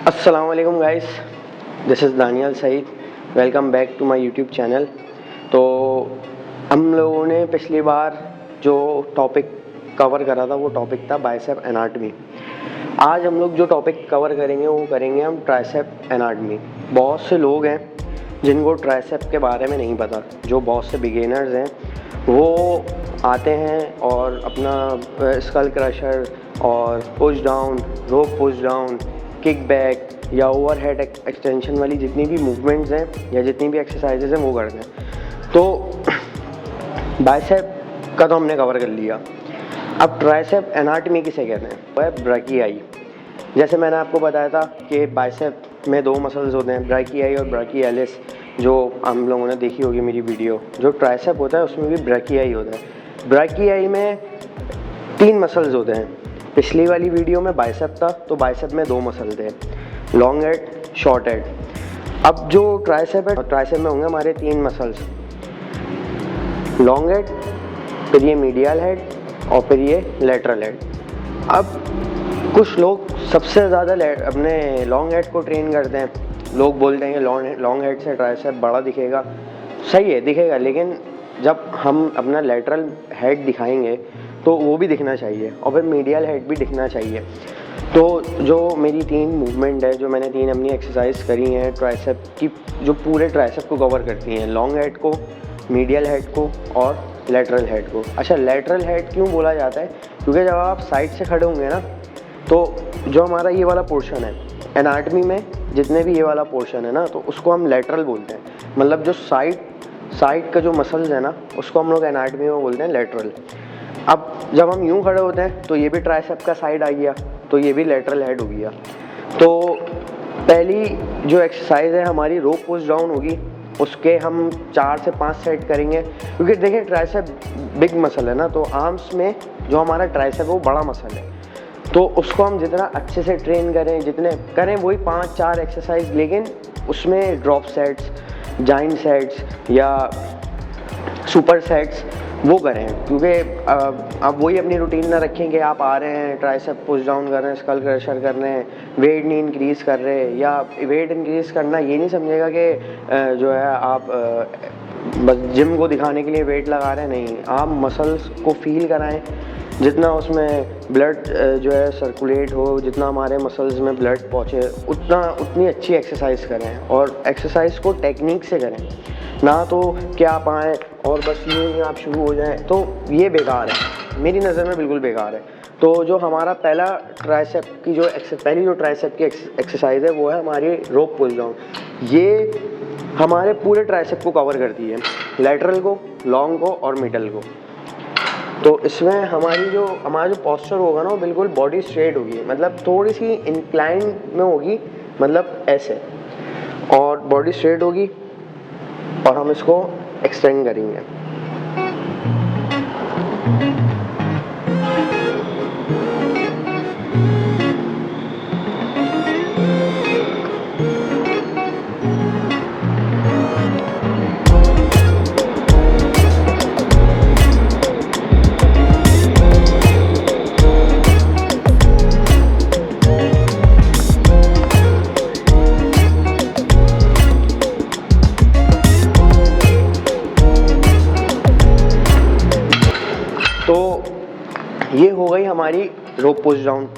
अस्सलाम वालेकुम guys, this is Daniyal Saeed. Welcome back to my YouTube channel. तो हम लोगों ने पिछली बार जो टॉपिक कवर करा था वो टॉपिक था बाइसेप एनाटमी। आज हम लोग जो टॉपिक कवर करेंगे वो करेंगे हम ट्राइसेप एनाटमी। बहुत से लोग हैं जिनको ट्राइसेप के बारे में नहीं पता, जो बहुत से बिगिनर्स हैं वो आते हैं और अपना स्कल क्रशर और पुश डाउन, रोप पुश डाउन, किक बैक या ओवरहेड एक्सटेंशन वाली जितनी भी मूवमेंट्स हैं या जितनी भी एक्सरसाइजेज हैं वो करते हैं। तो बाइसेप का तो हमने कवर कर लिया। अब ट्राइसेप एनाटमी किसे कहते हैं? वो है ब्रैकियाई। जैसे मैंने आपको बताया था कि बाइसेप में दो मसल्स होते हैं, ब्रैकियाई और ब्रैकियालिस, जो हम लोगों ने देखी होगी मेरी वीडियो। जो ट्राइसेप होता है उसमें भी ब्रैकियाई होता है। ब्रैकियाई में 3 मसल्स होते हैं। पिछली वाली वीडियो में बाइसेप था, तो बाइसेप में 2 मसल थे, लॉन्ग हेड, शॉर्ट हेड। अब जो ट्राइसेप है, ट्राइसेप में होंगे हमारे 3 मसल्स, लॉन्ग हेड, फिर ये मीडियल हेड और फिर ये लेटरल हेड। अब कुछ लोग सबसे ज़्यादा अपने लॉन्ग हेड को ट्रेन करते हैं। लोग बोलते हैं कि लॉन्ग हेड से ट्राइसेप बड़ा दिखेगा। सही है, दिखेगा, लेकिन जब हम अपना लेटरल हेड दिखाएंगे तो वो भी दिखना चाहिए और फिर मीडियल हेड भी दिखना चाहिए। तो जो मेरी 3 मूवमेंट है, जो मैंने 3 अपनी एक्सरसाइज करी हैं ट्राइसेप की, जो पूरे ट्राइसेप को कवर करती हैं, लॉन्ग हेड को, मीडियल हेड को और लेटरल हेड को। अच्छा, लेटरल हेड क्यों बोला जाता है? क्योंकि जब आप साइड से खड़े होंगे ना, तो जो हमारा ये वाला पोर्शन है एनाटमी में, जितने भी ये वाला पोर्शन है ना, तो उसको हम लेटरल बोलते हैं। मतलब जो साइड का जो मसल्स है ना, उसको हम लोग एनाटमी में बोलते हैं लेटरल। अब जब हम यूं खड़े होते हैं तो ये भी ट्राइसेप का साइड आ गया, तो ये भी लेटरल हेड हो गया। तो पहली जो एक्सरसाइज है हमारी रोप पुश डाउन होगी। उसके हम 4 से 5 सेट करेंगे, क्योंकि देखिए ट्राइसेप बिग मसल है ना, तो आर्म्स में जो हमारा ट्राइसेप है वो बड़ा मसल है। तो उसको हम जितना अच्छे से ट्रेन करें, जितने करें वही 5-4 एक्सरसाइज, लेकिन उसमें ड्रॉप सेट्स, जाइंट सेट्स या सुपर सेट्स वो करें। क्योंकि आप वही अपनी रूटीन ना रखें कि आप आ रहे हैं ट्राइसेप पुश डाउन कर रहे हैं, स्कल क्रशर कर रहे हैं, वेट नहीं इंक्रीज़ कर रहे हैं। या वेट इंक्रीज़ करना ये नहीं समझेगा कि जो है आप बस जिम को दिखाने के लिए वेट लगा रहे हैं। नहीं, आप मसल्स को फील कराएं, जितना उसमें ब्लड जो है सर्कुलेट हो, जितना हमारे मसल्स में ब्लड पहुँचे, उतनी अच्छी एक्सरसाइज करें। और एक्सरसाइज को टेक्निक से करें, ना तो क्या आप आएँ और बस यूँ आप शुरू हो जाएं, तो ये बेकार है, मेरी नज़र में बिल्कुल बेकार है। तो जो हमारा पहली जो ट्राइसेप की एक्सरसाइज है वो है हमारी रोप पुश डाउन। ये हमारे पूरे ट्राइसेप को कवर करती है, लेटरल को, लॉन्ग को और मिडल को। तो इसमें हमारा जो पोस्चर होगा ना, वो बिल्कुल बॉडी स्ट्रेट होगी, मतलब थोड़ी सी इंक्लाइन में होगी, मतलब ऐसे, और बॉडी स्ट्रेट होगी और हम इसको एक्सटेंड करेंगे। तो ये हो गई हमारी रोप पुश डाउन।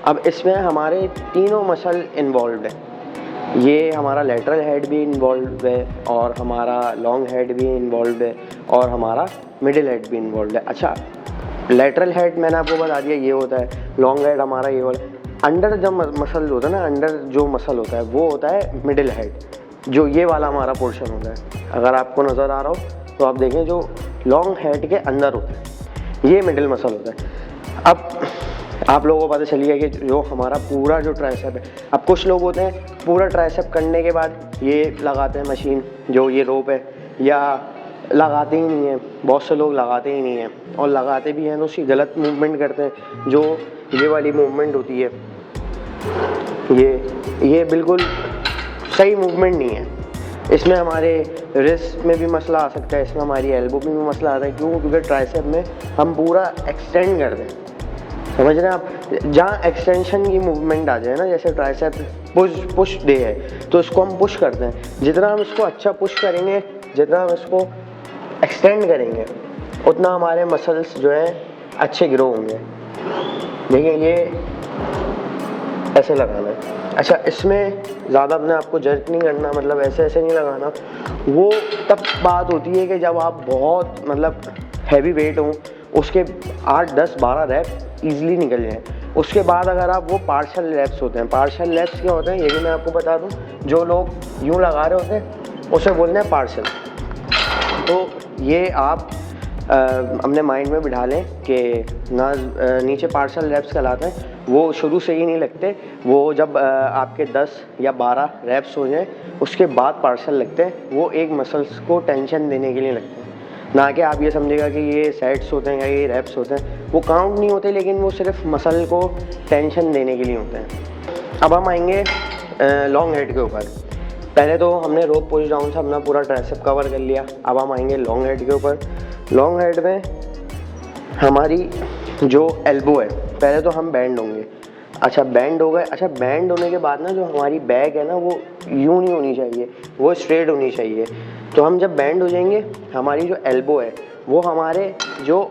अब इसमें हमारे तीनों मसल इन्वॉल्व है। ये हमारा लेटरल हेड भी इन्वॉल्व है और हमारा लॉन्ग हेड भी इन्वॉल्व है और हमारा मिडिल हेड भी इन्वॉल्व है। अच्छा, लेटरल हेड मैंने आपको बता दिया ये होता है, लॉन्ग हेड हमारा ये वाला। अंडर जब मसल होता है ना, अंडर जो मसल होता है वो होता है मिडिल हेड, जो ये वाला हमारा पोर्शन होता है। अगर आपको नज़र आ रहा हो तो आप देखें, जो लॉन्ग हेड के अंदर होता है ये मिडिल मसल होता है। अब आप लोगों को पता चली है कि जो हमारा पूरा जो ट्राइसेप है, अब कुछ लोग होते हैं पूरा ट्राइसेप करने के बाद ये लगाते हैं मशीन, जो ये रोप है, या लगाते ही नहीं हैं। बहुत से लोग लगाते ही नहीं हैं, और लगाते भी हैं तो उसकी गलत मूवमेंट करते हैं। जो ये वाली मूवमेंट होती है, ये बिल्कुल सही मूवमेंट नहीं है। इसमें हमारे रिस्ट में भी मसला आ सकता है, इसमें हमारी एल्बो में भी मसला आता है। क्यों? क्योंकि ट्राइसेप में हम पूरा एक्सटेंड कर दें, समझ रहे हैं आप? जहाँ एक्सटेंशन की मूवमेंट आ जाए ना, जैसे ट्राइसेप पुश डे है तो इसको हम पुश करते हैं, जितना हम इसको अच्छा पुश करेंगे, जितना हम इसको एक्सटेंड करेंगे, उतना हमारे मसल्स जो है अच्छे ग्रो होंगे। देखिए ये ऐसे लगाना है। अच्छा, इसमें ज़्यादा अपने आपको जर्क नहीं करना, मतलब ऐसे ऐसे नहीं लगाना। वो तब बात होती है कि जब आप बहुत मतलब हैवी वेट हो, उसके 8, 10, 12 रैप ईजिली निकल जाएँ। उसके बाद अगर आप वो पार्शल लैप्स होते हैं, पार्शल लैप्स क्या होते हैं ये भी मैं आपको बता दूं। जो लोग यूँ लगा रहे होते हैं उसे बोलते हैं पार्शल। तो ये आप अपने माइंड में बिठा लें कि ना नीचे पार्शल लैप्स कहलाते हैं, वो शुरू से ही नहीं लगते, वो जब आपके 10 या 12 रैप्स हो जाएं उसके बाद पार्शल लगते हैं। वो एक मसल्स को टेंशन देने के लिए लगते हैं, ना कि आप ये समझेगा कि ये सेट्स होते हैं या ये रैप्स होते हैं। वो काउंट नहीं होते, लेकिन वो सिर्फ मसल को टेंशन देने के लिए होते हैं। अब हम आएंगे लॉन्ग हेड के ऊपर। पहले तो हमने रोप पुश डाउन से अपना पूरा ट्राइसेप कवर कर लिया। अब हम आएंगे लॉन्ग हेड के ऊपर। लॉन्ग हेड में हमारी जो एल्बो है, पहले तो हम बैंड होंगे। अच्छा, बैंड हो गए। अच्छा, बैंड होने के बाद ना जो हमारी बैक है ना वो यूँ नहीं होनी चाहिए, वो स्ट्रेट होनी चाहिए। तो हम जब बैंड हो जाएंगे, हमारी जो एल्बो है वो हमारे जो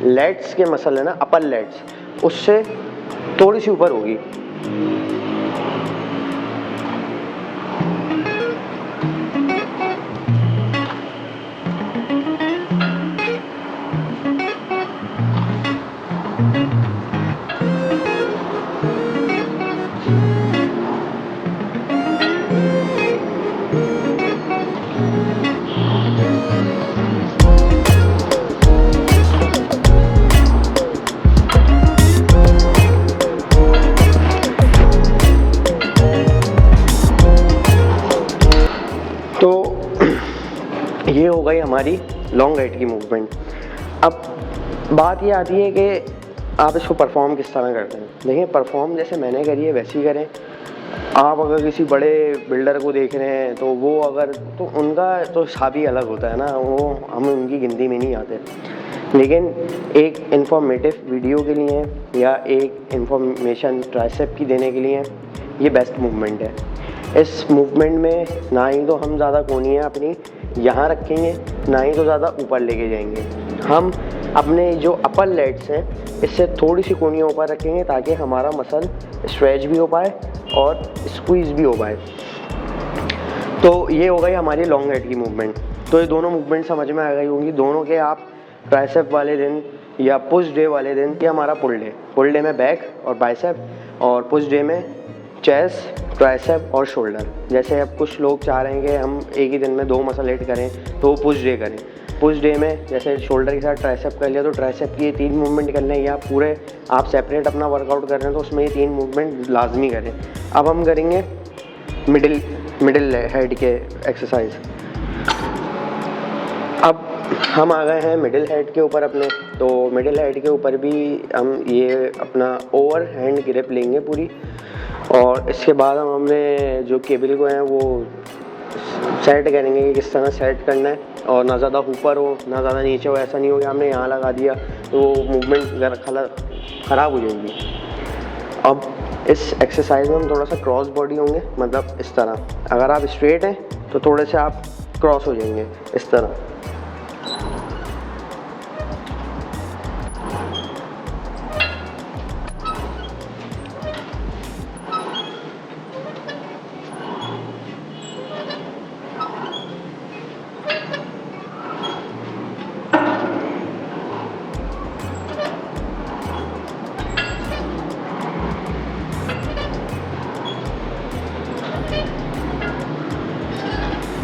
लेट्स के मसल है ना, अपर लेट्स, उससे थोड़ी सी ऊपर होगी। तो ये हो गई हमारी लॉन्ग हेड की मूवमेंट। अब बात ये आती है कि आप इसको परफॉर्म किस तरह करते हैं। देखिए, परफॉर्म जैसे मैंने करी है वैसे ही करें। आप अगर किसी बड़े बिल्डर को देख रहे हैं तो वो अगर, तो उनका तो हिसाब ही अलग होता है ना, वो हम उनकी गिनती में नहीं आते। लेकिन एक इन्फॉर्मेटिव वीडियो के लिए या एक इन्फॉर्मेशन ट्राइसेप की देने के लिए ये बेस्ट मूवमेंट है। इस मूवमेंट में ना ही तो हम ज़्यादा कोनियाँ अपनी यहाँ रखेंगे, ना ही तो ज़्यादा ऊपर लेके जाएंगे। हम अपने जो अपर लेट्स हैं इससे थोड़ी सी कोनियाँ ऊपर रखेंगे ताकि हमारा मसल स्ट्रेच भी हो पाए और स्क्वीज़ भी हो पाए। तो ये हो गई हमारी लॉन्ग हेड की मूवमेंट। तो ये दोनों मूवमेंट समझ में आ गई होंगी। दोनों के आप ट्राइसेप वाले दिन या पुश डे वाले दिन, ये हमारा पुल डे में बैक और बाइसेप, और पुश डे में चेस्ट, ट्राइसेप और शोल्डर। जैसे अब कुछ लोग चाह रहे हैं कि हम एक ही दिन में 2 मसल हिट करें तो वो पुश डे करें। पुश डे में जैसे शोल्डर के साथ ट्राइसेप कर लिया तो ट्राइसेप की ये 3 मूवमेंट करने हैं, या पूरे आप सेपरेट अपना वर्कआउट कर रहे हैं तो उसमें ये 3 मूवमेंट लाजमी करें। अब हम करेंगे मिडिल हेड के एक्सरसाइज। अब हम आ गए हैं मिडिल हेड के ऊपर अपने। तो मिडिल हेड के ऊपर भी हम ये अपना ओवर हैंड ग्रिप लेंगे पूरी, और इसके बाद हम हमने जो केबल को हैं वो सेट करेंगे कि किस तरह सेट करना है, और ना ज़्यादा ऊपर हो ना ज़्यादा नीचे हो। ऐसा नहीं हो कि हमने यहाँ लगा दिया तो मूवमेंट ख़राब हो जाएगी। अब इस एक्सरसाइज में हम थोड़ा सा क्रॉस बॉडी होंगे, मतलब इस तरह। अगर आप स्ट्रेट हैं तो थोड़े से आप क्रॉस हो जाएंगे इस तरह।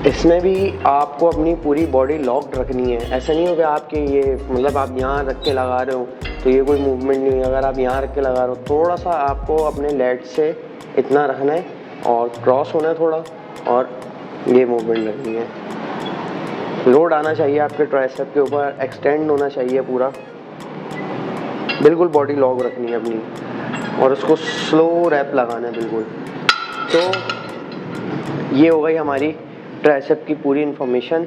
इसमें भी आपको अपनी पूरी बॉडी लॉक्ड रखनी है। ऐसा नहीं हो कि आपके ये मतलब आप यहाँ रख के लगा रहे हो तो ये कोई मूवमेंट नहीं है। अगर आप यहाँ रख के लगा रहे हो, थोड़ा सा आपको अपने लेट से इतना रखना है और क्रॉस होना है थोड़ा, और ये मूवमेंट रखनी है। लोड आना चाहिए आपके ट्राइसेप के ऊपर, एक्सटेंड होना चाहिए पूरा, बिल्कुल बॉडी लॉक रखनी है अपनी, और उसको स्लो रैप लगाना है बिल्कुल। तो ये हो गई हमारी ट्राइसेप की पूरी इन्फॉर्मेशन।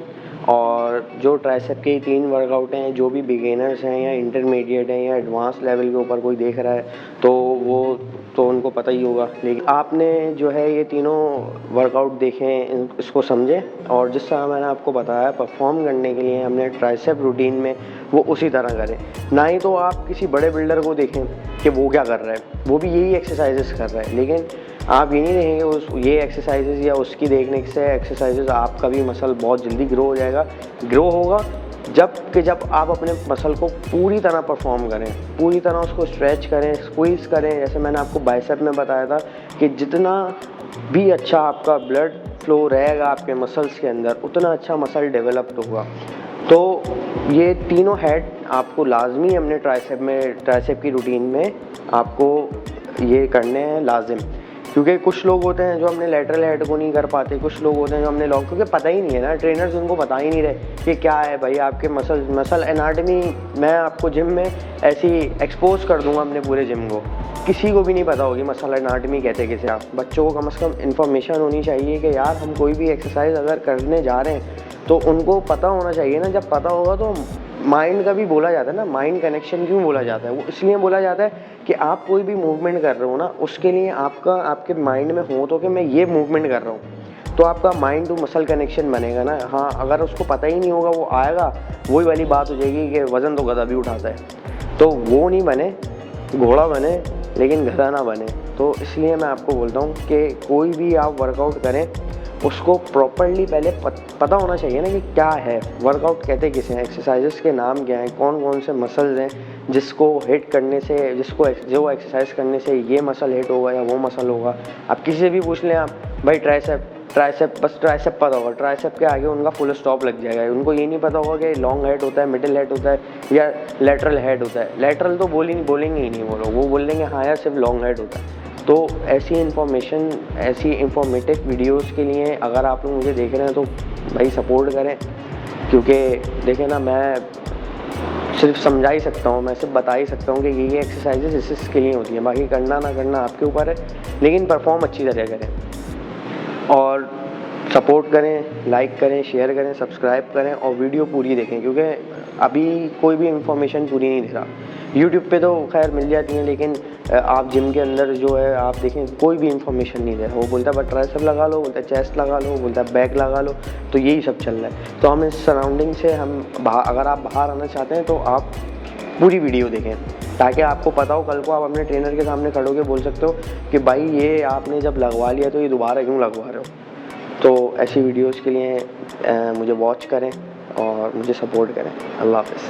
और जो ट्राइसेप के 3 वर्कआउट हैं, जो भी बिगिनर्स हैं या इंटरमीडिएट हैं या एडवांस लेवल के ऊपर कोई देख रहा है तो वो तो उनको पता ही होगा। लेकिन आपने जो है ये तीनों वर्कआउट देखें, इसको समझें और जिस तरह मैंने आपको बताया परफॉर्म करने के लिए हमने ट्राइसेप रूटीन में वो उसी तरह करें। ना ही तो आप किसी बड़े बिल्डर को देखें कि वो क्या कर रहा है, वो भी यही एक्सरसाइजेस कर रहा है, लेकिन आप ये नहीं देखेंगे उस ये एक्सरसाइजेज या उसकी देखने से एक्सरसाइजेज आपका भी मसल बहुत जल्दी ग्रो हो जाएगा। ग्रो होगा जब आप अपने मसल को पूरी तरह परफॉर्म करें, पूरी तरह उसको स्ट्रेच करें, स्क्वीज़ करें। जैसे मैंने आपको बाइसेप में बताया था कि जितना भी अच्छा आपका ब्लड फ्लो रहेगा आपके मसल्स के अंदर, उतना अच्छा मसल डेवलप होगा। तो ये तीनों हेड आपको लाजमी हमने ट्राइसेप की रूटीन में आपको ये करने हैं लाजिम। क्योंकि कुछ लोग होते हैं जो हमने लेटरल हेड को नहीं कर पाते, कुछ लोग होते हैं जो हमने लॉन्ग, क्योंकि पता ही नहीं है ना, ट्रेनर्स उनको बता ही नहीं रहे कि क्या है भाई आपके मसल एनाटमी। मैं आपको जिम में ऐसी एक्सपोज कर दूंगा अपने पूरे जिम को, किसी को भी नहीं पता होगी मसल एनाटमी कहते किसे। आप बच्चों को कम से कम इन्फॉर्मेशन होनी चाहिए कि यार हम कोई भी एक्सरसाइज अगर करने जा रहे हैं तो उनको पता होना चाहिए ना। जब पता होगा तो माइंड का भी बोला जाता है ना, माइंड कनेक्शन क्यों बोला जाता है, वो इसलिए बोला जाता है कि आप कोई भी मूवमेंट कर रहे हो ना, उसके लिए आपके माइंड में हो तो कि मैं ये मूवमेंट कर रहा हूँ, तो आपका माइंड टू मसल कनेक्शन बनेगा ना। हाँ, अगर उसको पता ही नहीं होगा वो आएगा, वही वाली बात हो जाएगी कि वज़न तो गधा भी उठाता है, तो वो नहीं बने, घोड़ा बने लेकिन गधा ना बने। तो इसलिए मैं आपको बोलता हूँ कि कोई भी आप वर्कआउट करें उसको प्रॉपरली पहले पता होना चाहिए ना कि क्या है वर्कआउट, कहते किसे हैं, एक्सरसाइजेस के नाम क्या हैं, कौन कौन से मसल्स हैं जिसको हिट करने से, जो एक्सरसाइज करने से ये मसल हिट होगा या वो मसल होगा। आप किसी से भी पूछ लें आप भाई ट्राइसेप बस ट्राइसेप पता होगा, ट्राइसेप के आगे उनका फुल स्टॉप लग जाएगा। उनको ये नहीं पता होगा कि लॉन्ग हेड होता है, मिडिल हेड होता है या लेटरल हेड होता है। लेटरल तो बोलेंगे ही नहीं वो बोलेंगे हाँ यार सिर्फ लॉन्ग हेड होता है। तो ऐसी इन्फॉर्मेशन, ऐसी इंफॉर्मेटिव वीडियोस के लिए अगर आप लोग मुझे देख रहे हैं तो भाई सपोर्ट करें, क्योंकि देखें ना, मैं सिर्फ समझा ही सकता हूँ, मैं सिर्फ बता ही सकता हूँ कि ये एक्सरसाइजेस इसके लिए होती हैं, बाकी करना ना करना आपके ऊपर है, लेकिन परफॉर्म अच्छी तरह करें और सपोर्ट करें, लाइक करें, शेयर करें, सब्सक्राइब करें और वीडियो पूरी देखें, क्योंकि अभी कोई भी इंफॉर्मेशन पूरी नहीं दे रहा। यूट्यूब पे तो खैर मिल जाती हैं, लेकिन आप जिम के अंदर जो है आप देखें कोई भी इंफॉर्मेशन नहीं दे रहा। वो बोलता है बस ट्राइसेप लगा लो, बोलता है चेस्ट लगा लो, बोलता है बैक लगा लो, तो यही सब चल रहा है। तो हम इस सराउंडिंग से अगर आप बाहर आना चाहते हैं तो आप पूरी वीडियो देखें, ताकि आपको पता हो, कल को आप अपने ट्रेनर के सामने खड़े होकर बोल सकते हो कि भाई ये आपने जब लगवा लिया तो ये दोबारा क्यों लगवा रहे हो। तो ऐसी वीडियोस के लिए मुझे वॉच करें और मुझे सपोर्ट करें। अल्लाह हाफ़िज़।